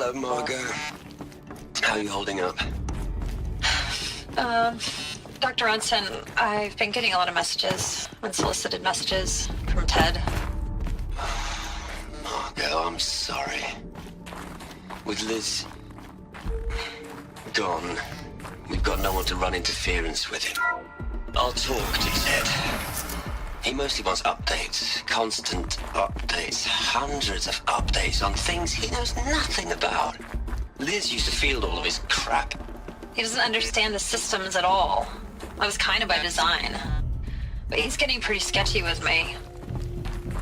Hello, Margot. How are you holding up? Dr. Unson, I've been getting a lot of messages, unsolicited messages from Ted. Margot, I'm sorry. With Liz gone, we've got no one to run interference with him. I'll talk to Ted. He mostly wants updates, constant updates, hundreds of updates on things he knows nothing about. Liz used to field all of his crap. He doesn't understand the systems at all. That was kind of by design. But he's getting pretty sketchy with me.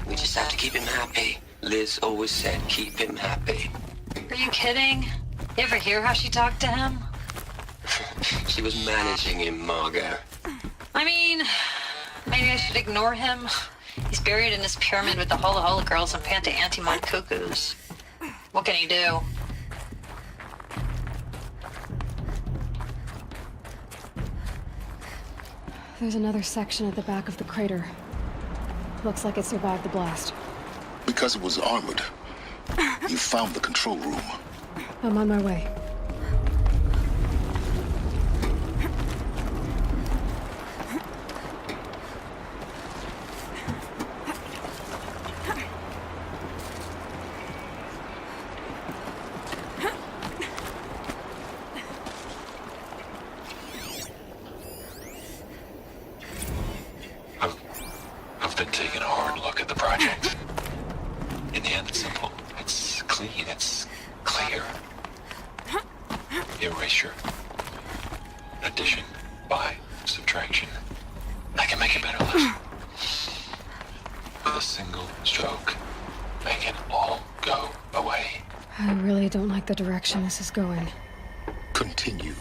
We just have to keep him happy. Liz always said keep him happy. Are you kidding? You ever hear how she talked to him? She was managing him, Margot. I mean, maybe I should ignore him. He's buried in his pyramid with the Hola Hola girls and Panta Antimon cuckoos. What can he do? There's another section at the back of the crater. Looks like it survived the blast. Because it was armored. You found the control room. I'm on my way. I've been taking a hard look at the project. In the end, it's simple. It's clean. It's clear. Erasure. Addition. By. Subtraction. I can make a better list. With a single stroke. Make it all go away. I really don't like the direction this is going. Continue.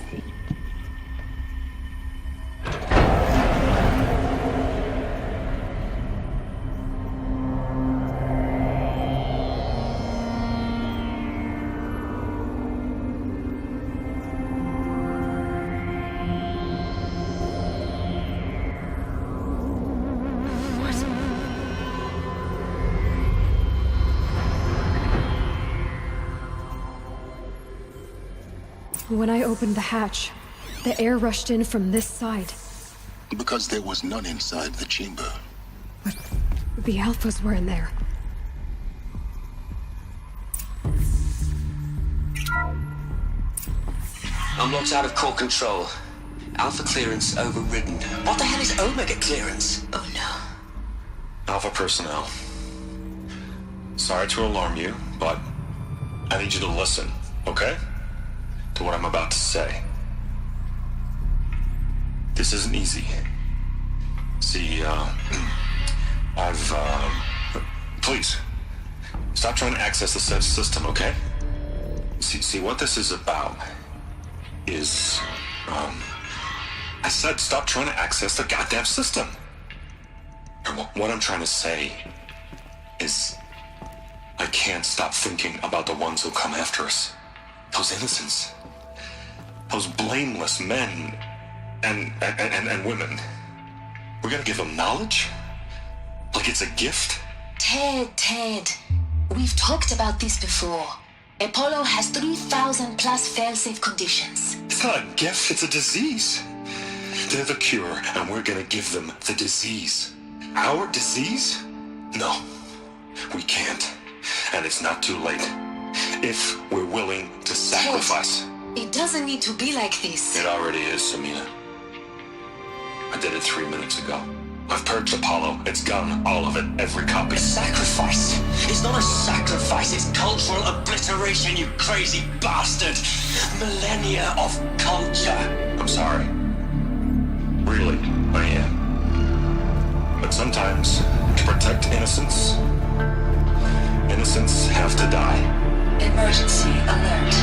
When I opened the hatch, the air rushed in from this side. Because there was none inside the chamber. But the alphas were in there. I'm locked out of core control. Alpha clearance overridden. What the hell is Omega clearance? Oh no. Alpha personnel. Sorry to alarm you, but I need you to listen, okay? To what I'm about to say. This isn't easy. See, please, stop trying to access the system, okay? See, what this is about is, I said stop trying to access the goddamn system. And what I'm trying to say is, I can't stop thinking about the ones who come after us. Those innocents. Those blameless men and women. We're gonna give them knowledge? Like it's a gift? Ted. We've talked about this before. Apollo has 3,000 plus fail-safe conditions. It's not a gift, it's a disease. They're the cure, and we're gonna give them the disease. Our disease? No, we can't. And it's not too late. If we're willing to sacrifice. It doesn't need to be like this. It already is, Samina. I did it 3 minutes ago. I've purged Apollo. It's gone. All of it. Every copy. A sacrifice? It's not a sacrifice, it's cultural obliteration, you crazy bastard! Millennia of culture! I'm sorry. Really, I am. But sometimes, to protect innocence, innocents have to die. Emergency alert.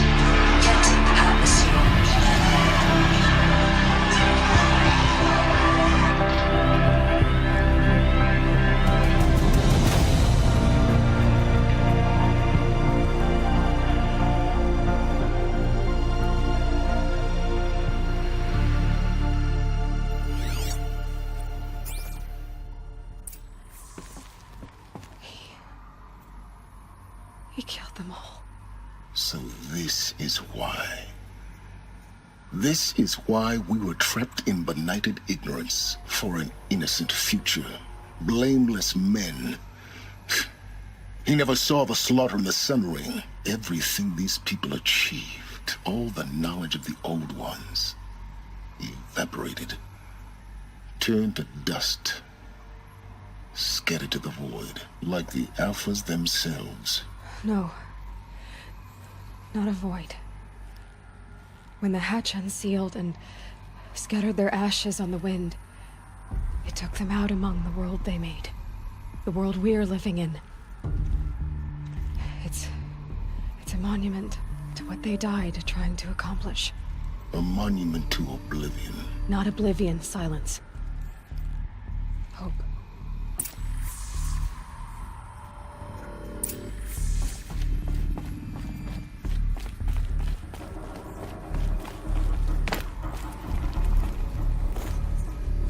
Get atmosphere. He killed them all. So this is why. This is why we were trapped in benighted ignorance for an innocent future. Blameless men. He never saw the slaughter in the Sun Ring. Everything these people achieved, all the knowledge of the old ones, evaporated, turned to dust, scattered to the void, like the Alphas themselves. No. Not a void. When the hatch unsealed and scattered their ashes on the wind, it took them out among the world they made. The world we're living in. It's a monument to what they died trying to accomplish. A monument to oblivion. Not oblivion, Sylens. Hope.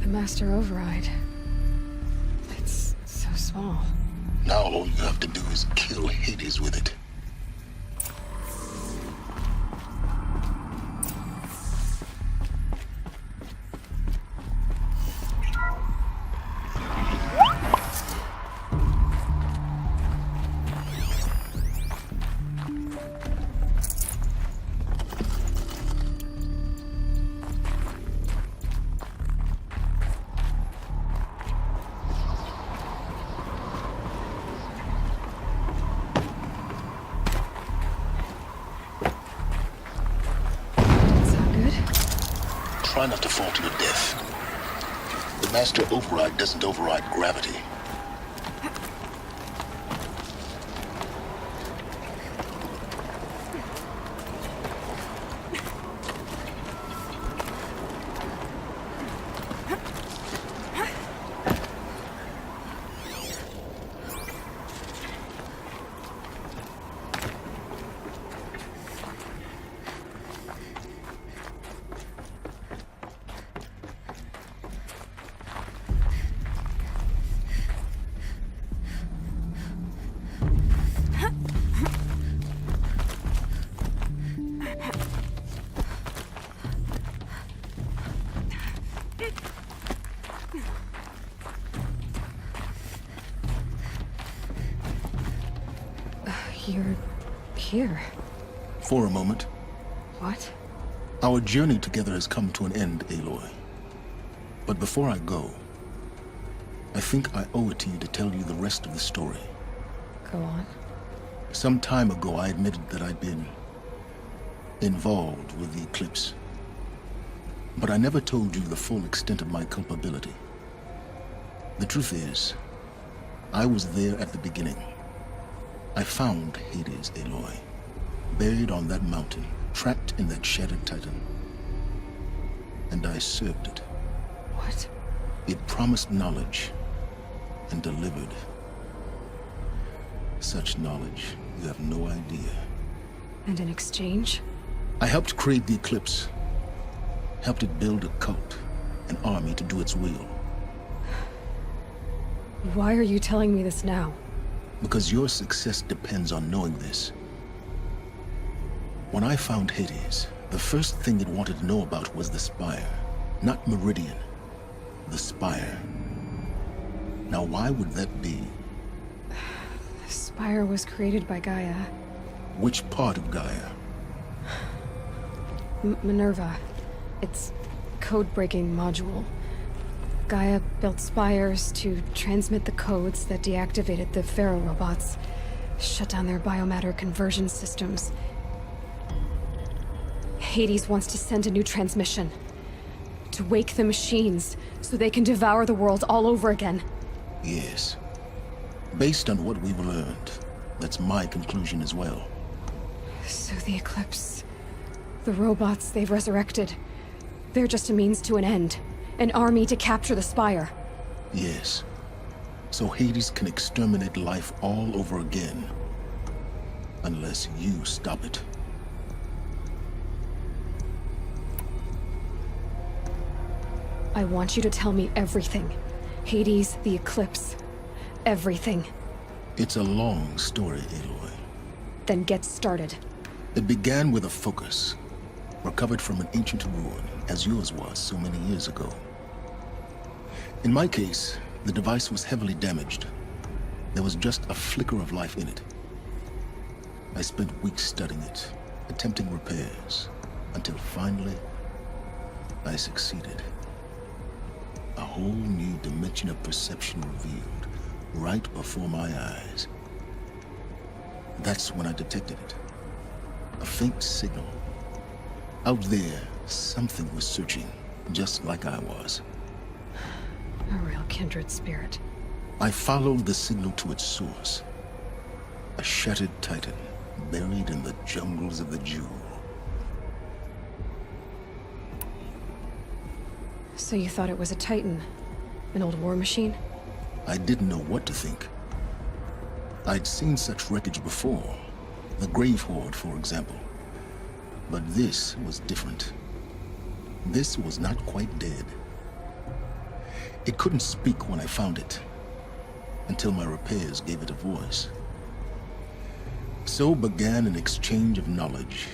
The Master Override. It's so small. Now all you have to do is kill Hades with it. Try not to fall to your death. The Master Override doesn't override gravity. You're here. For a moment. What? Our journey together has come to an end, Aloy. But before I go, I think I owe it to you to tell you the rest of the story. Go on. Some time ago, I admitted that I'd been involved with the eclipse. But I never told you the full extent of my culpability. The truth is, I was there at the beginning. I found Hades, Aloy, buried on that mountain, trapped in that shattered titan. And I served it. What? It promised knowledge and delivered. Such knowledge, you have no idea. And in exchange? I helped create the eclipse. Helped it build a cult, an army to do its will. Why are you telling me this now? Because your success depends on knowing this. When I found Hades, the first thing it wanted to know about was the Spire. Not Meridian. The Spire. Now why would that be? The Spire was created by Gaia. Which part of Gaia? Minerva. Its code-breaking module. Gaia built spires to transmit the codes that deactivated the Pharaoh robots, shut down their biomatter conversion systems. Hades wants to send a new transmission. To wake the machines, so they can devour the world all over again. Yes. Based on what we've learned, that's my conclusion as well. So the Eclipse... the robots they've resurrected... they're just a means to an end. An army to capture the Spire. Yes. So Hades can exterminate life all over again. Unless you stop it. I want you to tell me everything. Hades, the Eclipse. Everything. It's a long story, Aloy. Then get started. It began with a focus, recovered from an ancient ruin, as yours was so many years ago. In my case, the device was heavily damaged. There was just a flicker of life in it. I spent weeks studying it, attempting repairs, until finally, I succeeded. A whole new dimension of perception revealed, right before my eyes. That's when I detected it. A faint signal. Out there, something was searching, just like I was. A real kindred spirit. I followed the signal to its source. A shattered titan, buried in the jungles of the Jewel. So you thought it was a titan? An old war machine? I didn't know what to think. I'd seen such wreckage before. The Grave Horde, for example. But this was different. This was not quite dead. It couldn't speak when I found it, until my repairs gave it a voice. So began an exchange of knowledge.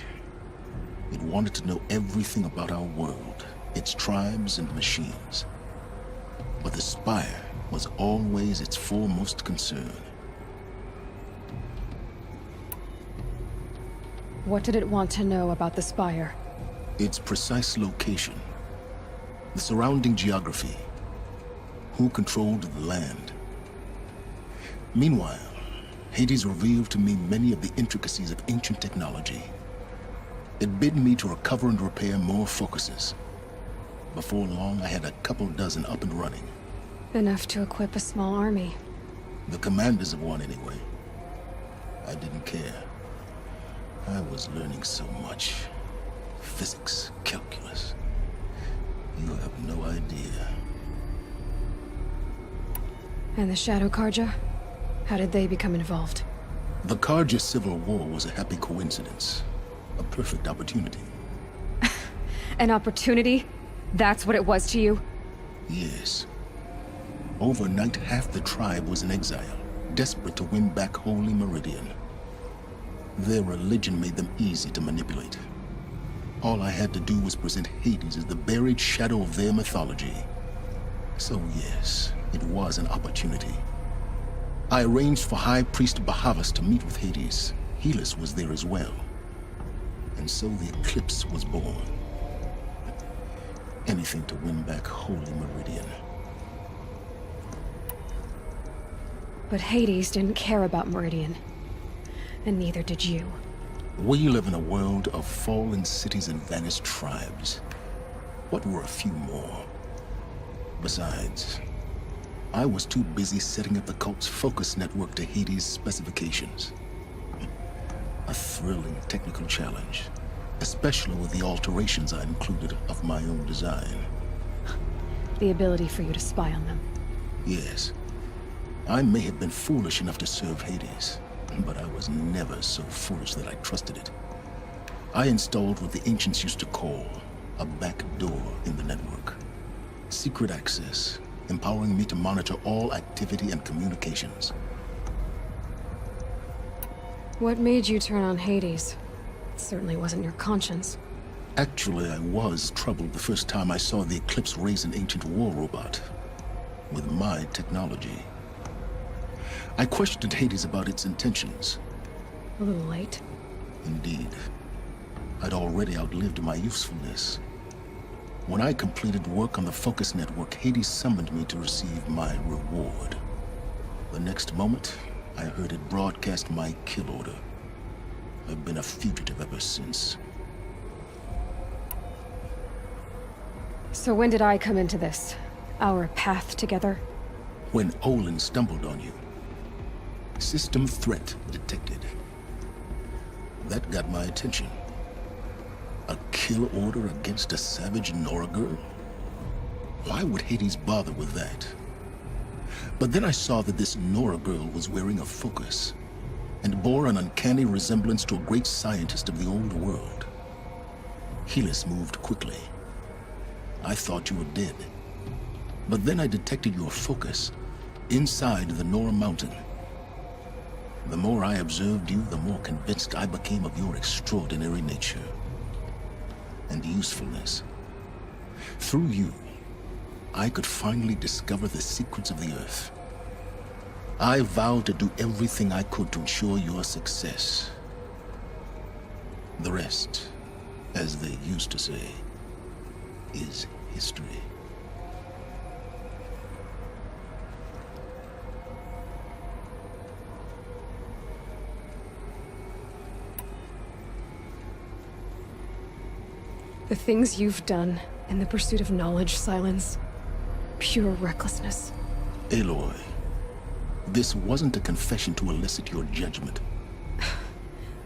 It wanted to know everything about our world, its tribes and machines. But the Spire was always its foremost concern. What did it want to know about the Spire? Its precise location, the surrounding geography, who controlled the land. Meanwhile, Hades revealed to me many of the intricacies of ancient technology. It bid me to recover and repair more focuses. Before long, I had a couple dozen up and running. Enough to equip a small army. The commanders of one, anyway. I didn't care. I was learning so much. Physics, calculus. You have no idea. And the Shadow Karja? How did they become involved? The Karja Civil War was a happy coincidence. A perfect opportunity. An opportunity? That's what it was to you? Yes. Overnight, half the tribe was in exile, desperate to win back Holy Meridian. Their religion made them easy to manipulate. All I had to do was present Hades as the buried shadow of their mythology. So yes, it was an opportunity. I arranged for High Priest Bahavas to meet with Hades. Helis was there as well. And so the eclipse was born. Anything to win back Holy Meridian. But Hades didn't care about Meridian. And neither did you. We live in a world of fallen cities and vanished tribes. What were a few more? Besides, I was too busy setting up the cult's focus network to Hades' specifications. A thrilling technical challenge, especially with the alterations I included of my own design. The ability for you to spy on them. Yes, I may have been foolish enough to serve Hades, but I was never so foolish that I trusted it. I installed what the ancients used to call a back door in the network. Secret access, empowering me to monitor all activity and communications. What made you turn on Hades? It certainly wasn't your conscience. Actually, I was troubled the first time I saw the Eclipse raise an ancient war robot. With my technology. I questioned Hades about its intentions. A little late. Indeed. I'd already outlived my usefulness. When I completed work on the Focus Network, Hades summoned me to receive my reward. The next moment, I heard it broadcast my kill order. I've been a fugitive ever since. So when did I come into this? Our path together? When Olin stumbled on you. System threat detected. That got my attention. A kill order against a savage Nora girl? Why would Hades bother with that? But then I saw that this Nora girl was wearing a focus, and bore an uncanny resemblance to a great scientist of the old world. Helis moved quickly. I thought you were dead. But then I detected your focus inside the Nora mountain. The more I observed you, the more convinced I became of your extraordinary nature and usefulness. Through you, I could finally discover the secrets of the Earth. I vowed to do everything I could to ensure your success. The rest, as they used to say, is history. The things you've done in the pursuit of knowledge, Sylens. Pure recklessness. Aloy, this wasn't a confession to elicit your judgment.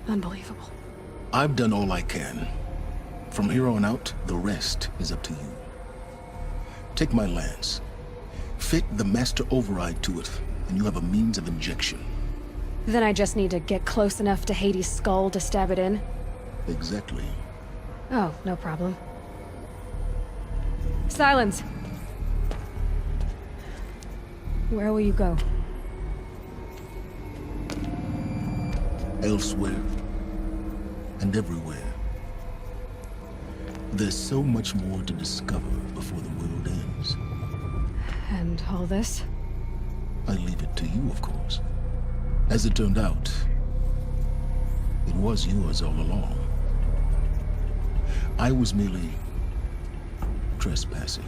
Unbelievable. I've done all I can. From here on out, the rest is up to you. Take my lance. Fit the master override to it, and you have a means of injection. Then I just need to get close enough to Hades' skull to stab it in? Exactly. Oh, no problem. Sylens! Where will you go? Elsewhere. And everywhere. There's so much more to discover before the world ends. And all this? I leave it to you, of course. As it turned out, it was yours all along. I was merely trespassing.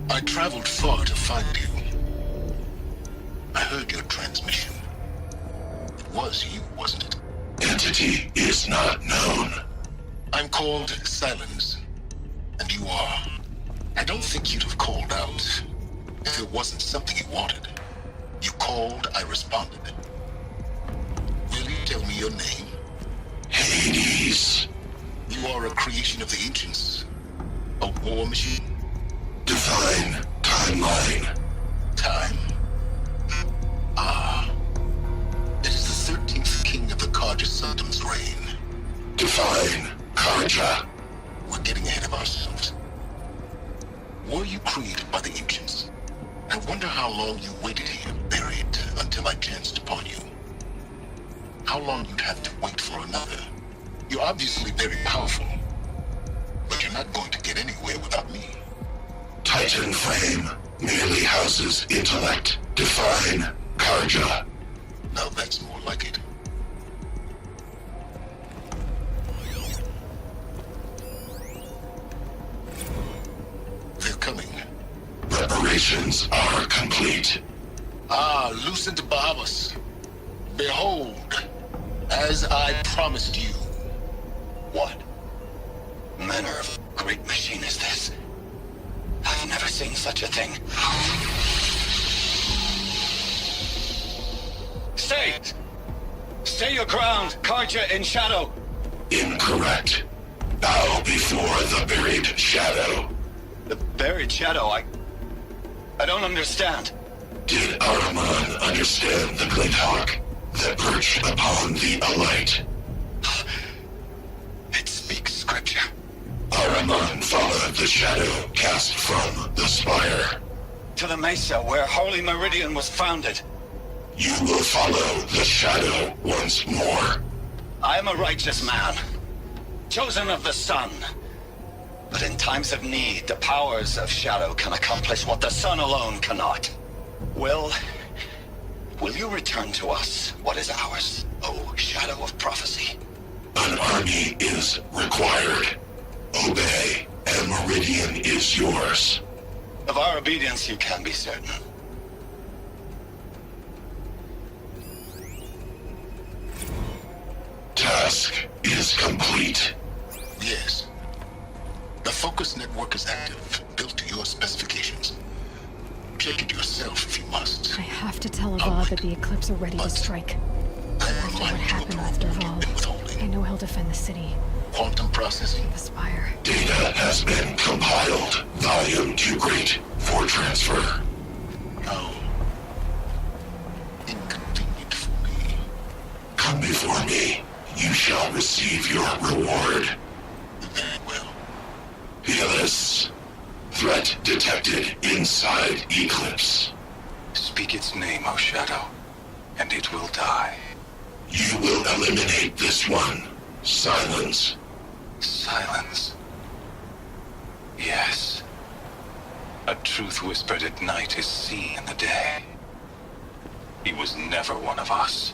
I traveled far to find you. I heard your transmission. It was you, wasn't it? Entity is not known. I'm called Sylens, and you are. I don't think you'd have called out if it wasn't something you wanted. You called, I responded. Will you tell me your name? Hades. You are a creation of the ancients. A war machine? Divine timeline. Time. Ah. It is the 13th king of the Karja Saddam's reign. Divine Karja. We're getting ahead of ourselves. Were you created by the ancients? I wonder how long you waited here, buried, until I chanced upon you. How long you'd have to wait for another. You're obviously very powerful, but you're not going to get anywhere without me. Titan Flame merely houses intellect. Divine Karja. Now that's more like it. They're coming. Preparations are complete. Ah, loosened Bahamas. Behold, as I promised you. What manner of great machine is this? I've never seen such a thing. Stay! Stay your ground, Karja in shadow! Incorrect. Bow before the buried shadow. The buried shadow, I don't understand. Did Ahriman understand the glint hawk that perched upon the alight? It speaks scripture. Ahriman followed the shadow cast from the spire. To the mesa where Holy Meridian was founded. You will follow the shadow once more. I am a righteous man, chosen of the sun. But in times of need, the powers of shadow can accomplish what the sun alone cannot. Will you return to us what is ours, O shadow of prophecy? An army is required. Obey, and Meridian is yours. Of our obedience you can be certain. task is complete. Yes. The focus network is active, built to your specifications. Check it yourself if you must. I have to tell Avad that the Eclipse are ready to strike. After what happened with Revolve, I know he'll defend the city. Quantum processing. The Spire. Data has been compiled. Volume too great for transfer. How inconvenient for me. Come before me. You shall receive your reward. Very well. Peerless. Threat detected inside Eclipse. Speak its name, O Shadow, and it will die. You will eliminate this one. Sylens. Silence. Yes. A truth whispered at night is seen in the day. He was never one of us.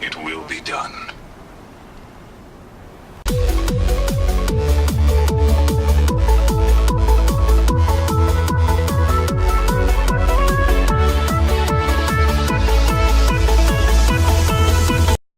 It will be done.